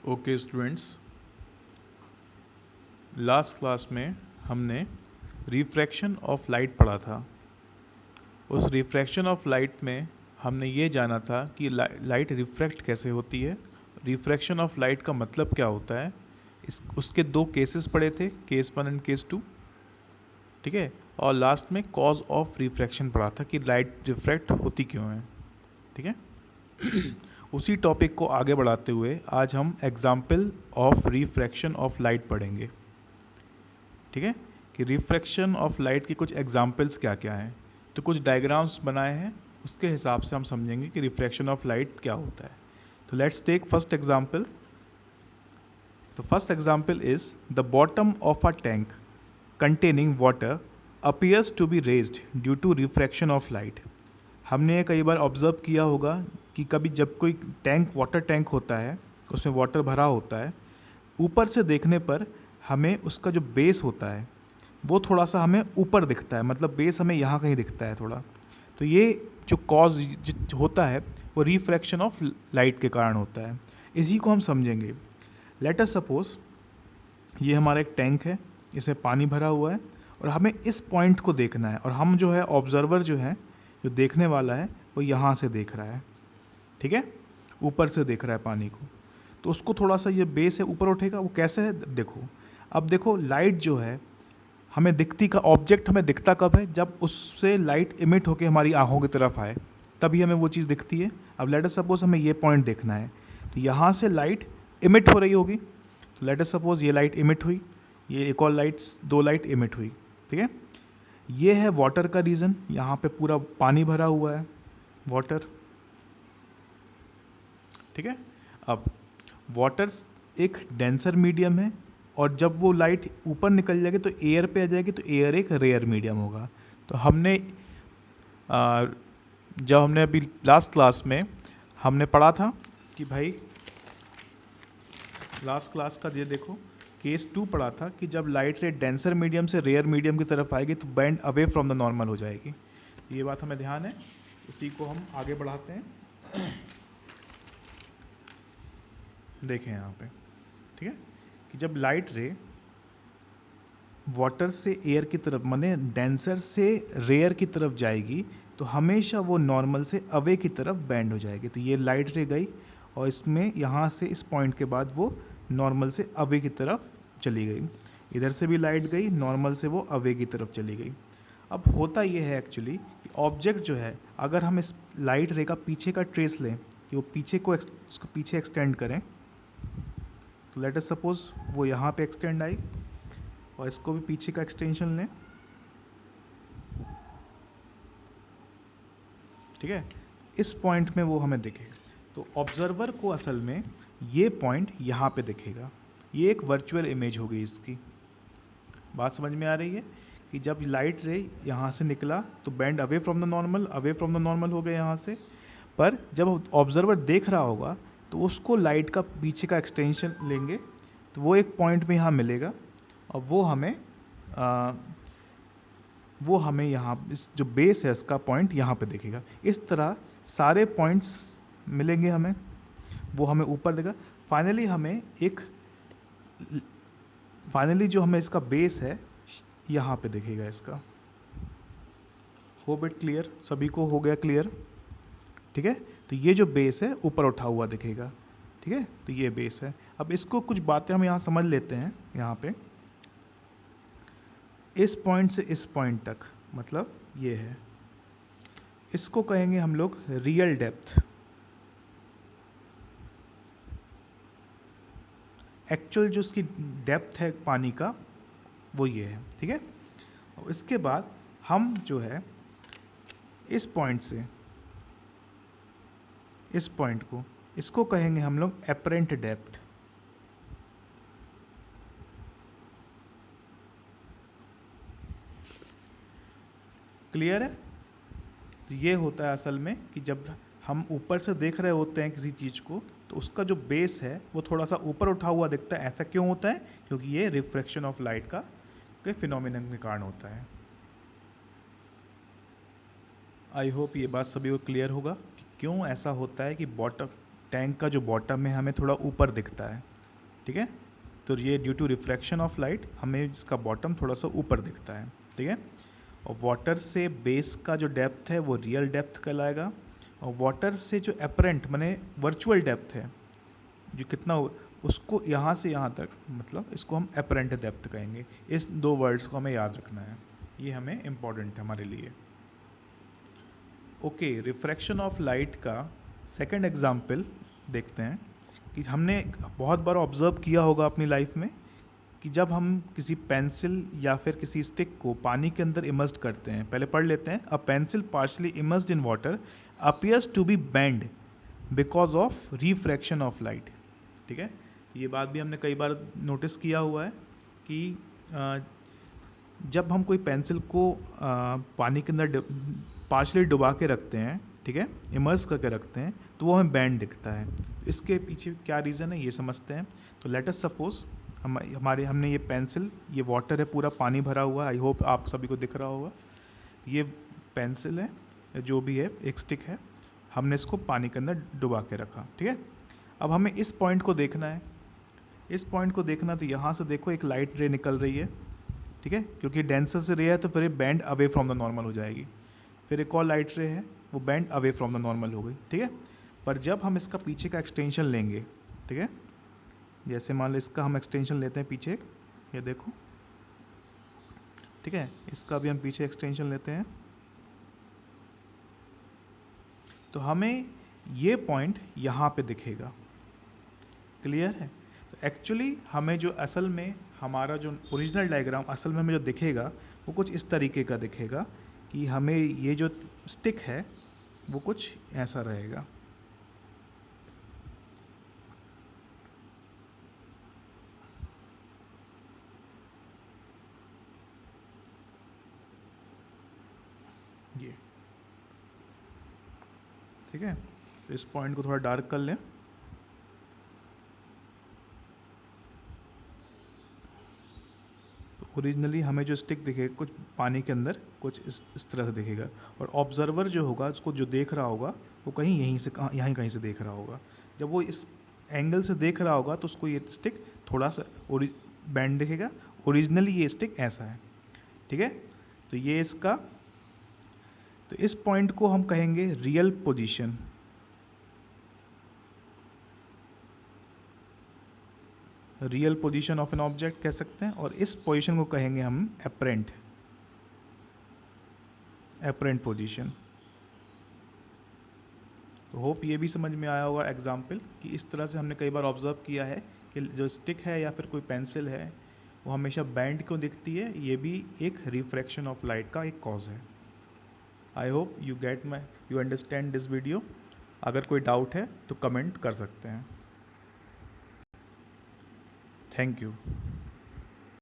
Okay students, last class में हमने refraction of light पढ़ा था। उस रिफ्रैक्शन ऑफ लाइट में हमने ये जाना था कि लाइट रिफ्रैक्ट कैसे होती है, रिफ्रैक्शन ऑफ लाइट का मतलब क्या होता है। उसके दो केसेस पढ़े थे, केस 1 एंड केस 2, ठीक है। और लास्ट में कॉज ऑफ रिफ्रैक्शन पढ़ा था कि लाइट रिफ्रैक्ट होती क्यों है, ठीक है। उसी टॉपिक को आगे बढ़ाते हुए आज हम example of refraction of light पढ़ेंगे, ठीक है। कि रिफ्रैक्शन ऑफ लाइट की कुछ एग्जाम्पल्स क्या क्या हैं। तो कुछ डायग्राम्स बनाए हैं, उसके हिसाब से हम समझेंगे कि रिफ्रैक्शन ऑफ लाइट क्या होता है। तो लेट्स टेक फर्स्ट एग्जाम्पल। तो first example is the bottom of a tank containing water appears to be raised due to refraction of light. हमने ये कई बार ऑब्जर्व किया होगा कि कभी जब कोई टैंक, वाटर टैंक होता है, उसमें वाटर भरा होता है, ऊपर से देखने पर हमें उसका जो बेस होता है वो थोड़ा सा हमें ऊपर दिखता है, मतलब बेस हमें यहाँ कहीं दिखता है थोड़ा। तो ये जो कॉज होता है वो रिफ्रैक्शन ऑफ लाइट के कारण होता है। इसी को हम समझेंगे। लेट अस सपोज ये हमारा एक टैंक है, इसमें पानी भरा हुआ है और हमें इस पॉइंट को देखना है, और हम जो है ऑब्जर्वर जो है, जो देखने वाला है, वो यहाँ से देख रहा है, ठीक है, ऊपर से देख रहा है पानी को। तो उसको थोड़ा सा ये बेस है ऊपर उठेगा। वो कैसे है देखो। अब देखो लाइट जो है हमें दिखती का ऑब्जेक्ट हमें दिखता कब है, जब उससे लाइट इमिट होकर हमारी आंखों की तरफ आए, तभी हमें वो चीज़ दिखती है। अब लेट अस सपोज हमें ये पॉइंट देखना है, तो यहाँ से लाइट इमिट हो रही होगी। तो लेट अस सपोज ये लाइट इमिट हुई, ये एक और लाइट, दो लाइट इमिट हुई, ठीक है। ये है वाटर का रीज़न, यहाँ पे पूरा पानी भरा हुआ है, वाटर, ठीक है। अब वाटर एक डेंसर मीडियम है, और जब वो लाइट ऊपर निकल जाएगी तो एयर पे आ जाएगी, तो एयर एक रेयर मीडियम होगा। तो हमने जब हमने अभी लास्ट क्लास में हमने पढ़ा था कि भाई, लास्ट क्लास का ये देखो केस 2 पढ़ा था कि जब लाइट रे डेंसर मीडियम से रेयर मीडियम की तरफ आएगी तो band away from the normal हो जाएगी। तो ये बात हमें ध्यान है, उसी को हम आगे बढ़ाते हैं। देखें यहाँ पे, ठीक है, कि जब लाइट रे वाटर से एयर की तरफ, माने डेंसर से रेयर की तरफ जाएगी, तो हमेशा वो नॉर्मल से अवे की तरफ बैंड हो जाएगी। तो ये लाइट रे गई और इसमें यहाँ से इस पॉइंट के बाद वो नॉर्मल से अवे की तरफ चली गई। इधर से भी लाइट गई, नॉर्मल से वो अवे की तरफ चली गई। अब होता ये है एक्चुअली कि ऑब्जेक्ट जो है, अगर हम इस लाइट रे का पीछे का ट्रेस लें, कि वो पीछे को उसको पीछे एक्सटेंड करें, तो लेट अस सपोज वो यहाँ पे एक्सटेंड आई, और इसको भी पीछे का एक्सटेंशन लें, ठीक है। इस पॉइंट में वो हमें दिखे, तो ऑब्जर्वर को असल में ये पॉइंट यहाँ पे दिखेगा। ये एक वर्चुअल इमेज होगी इसकी। बात समझ में आ रही है कि जब लाइट रे यहाँ से निकला तो band away from the normal, away from the normal हो गया यहाँ से। पर जब ऑब्जर्वर देख रहा होगा तो उसको लाइट का पीछे का एक्सटेंशन लेंगे, तो वो एक पॉइंट में यहाँ मिलेगा, और वो हमें यहाँ इस जो बेस है इसका पॉइंट यहाँ पे दिखेगा। इस तरह सारे पॉइंट्स मिलेंगे हमें, वो हमें ऊपर देगा। फाइनली जो हमें इसका बेस है यहाँ पे दिखेगा इसका। होप इट क्लियर, सभी को हो गया क्लियर, ठीक है। तो ये जो बेस है ऊपर उठा हुआ दिखेगा, ठीक है। तो ये बेस है। अब इसको कुछ बातें हम यहाँ समझ लेते हैं। यहाँ पे इस पॉइंट से इस पॉइंट तक, मतलब ये है, इसको कहेंगे हम लोग रियल डेप्थ। एक्चुअल जो इसकी डेप्थ है पानी का वो ये है, ठीक है। और इसके बाद हम जो है इस पॉइंट से इस पॉइंट को, इसको कहेंगे हम लोग एपरेंट डेप्थ। क्लियर है। तो ये होता है असल में कि जब हम ऊपर से देख रहे होते हैं किसी चीज़ को, तो उसका जो बेस है वो थोड़ा सा ऊपर उठा हुआ दिखता है। ऐसा क्यों होता है? क्योंकि ये रिफ्रैक्शन ऑफ लाइट का के फिनोमिनन के कारण होता है। आई होप ये बात सभी को क्लियर होगा कि क्यों ऐसा होता है कि बॉटम टैंक का जो बॉटम है हमें थोड़ा ऊपर दिखता है, ठीक है। तो ये due to refraction of light हमें इसका बॉटम थोड़ा सा ऊपर दिखता है, ठीक है। और वाटर से बेस का जो डेप्थ है वो रियल डेप्थ कहलाएगा, और वाटर से जो अपरेंट माने वर्चुअल डेप्थ है जो कितना उसको यहाँ से यहाँ तक, मतलब इसको हम अपरेंट डेप्थ कहेंगे। इस दो वर्ड्स को हमें याद रखना है, ये हमें इम्पॉर्टेंट है हमारे लिए। ओके, रिफ्रैक्शन ऑफ लाइट का सेकंड एग्जांपल देखते हैं कि हमने बहुत बार ऑब्जर्व किया होगा अपनी लाइफ में कि जब हम किसी पेंसिल या फिर किसी स्टिक को पानी के अंदर इमर्स्ड करते हैं, पहले पढ़ लेते हैं। A pencil partially immersed in water appears to be bend because of refraction of light, ठीक है। ये बात भी हमने कई बार नोटिस किया हुआ है कि जब हम कोई पेंसिल को पानी के अंदर पार्शली डुबा के रखते हैं, ठीक है, इमर्स करके रखते हैं, तो वो हमें बैंड दिखता है। इसके पीछे क्या रीज़न है ये समझते हैं। तो लेट अस सपोज हमने ये पेंसिल, ये वाटर है, पूरा पानी भरा हुआ है, आई होप आप सभी को दिख रहा होगा। ये पेंसिल है जो भी है, एक स्टिक है, हमने इसको पानी के अंदर डुबा के रखा, ठीक है। अब हमें इस पॉइंट को देखना है, इस पॉइंट को देखना, तो यहाँ से देखो एक लाइट रे निकल रही है, ठीक है, क्योंकि डेंसर से रे है तो फिर ये band away from the normal हो जाएगी। फिर एक और लाइट रे है, वो band away from the normal हो गई, ठीक है। पर जब हम इसका पीछे का एक्सटेंशन लेंगे, ठीक है, जैसे मान लो इसका हम एक्सटेंशन लेते हैं पीछे, ये देखो, ठीक है, इसका भी हम पीछे एक्सटेंशन लेते हैं, तो हमें ये पॉइंट यहाँ पे दिखेगा। क्लियर है? तो एक्चुअली हमें जो असल में हमारा जो ओरिजिनल डायग्राम असल में हमें जो दिखेगा वो कुछ इस तरीके का दिखेगा कि हमें ये जो स्टिक है वो कुछ ऐसा रहेगा। ये ठीक है, तो इस पॉइंट को थोड़ा डार्क कर लें। तो ओरिजिनली हमें जो स्टिक दिखेगा कुछ पानी के अंदर कुछ इस तरह से दिखेगा, और ऑब्जर्वर जो होगा उसको जो देख रहा होगा वो कहीं यहीं से कहीं से देख रहा होगा। जब वो इस एंगल से देख रहा होगा तो उसको ये स्टिक थोड़ा सा बैंड दिखेगा। ओरिजिनली ये स्टिक ऐसा है, ठीक है। तो ये इसका, तो इस पॉइंट को हम कहेंगे real position, real position of an object कह सकते हैं, और इस पोजीशन को कहेंगे हम एपरेंट पोजीशन। तो होप ये भी समझ में आया होगा एग्जाम्पल कि इस तरह से हमने कई बार ऑब्जर्व किया है कि जो स्टिक है या फिर कोई पेंसिल है वो हमेशा बैंड क्यों दिखती है, ये भी एक रिफ्रैक्शन ऑफ लाइट का एक कॉज है। I hope you understand this video. अगर कोई डाउट है तो कमेंट कर सकते हैं। Thank you.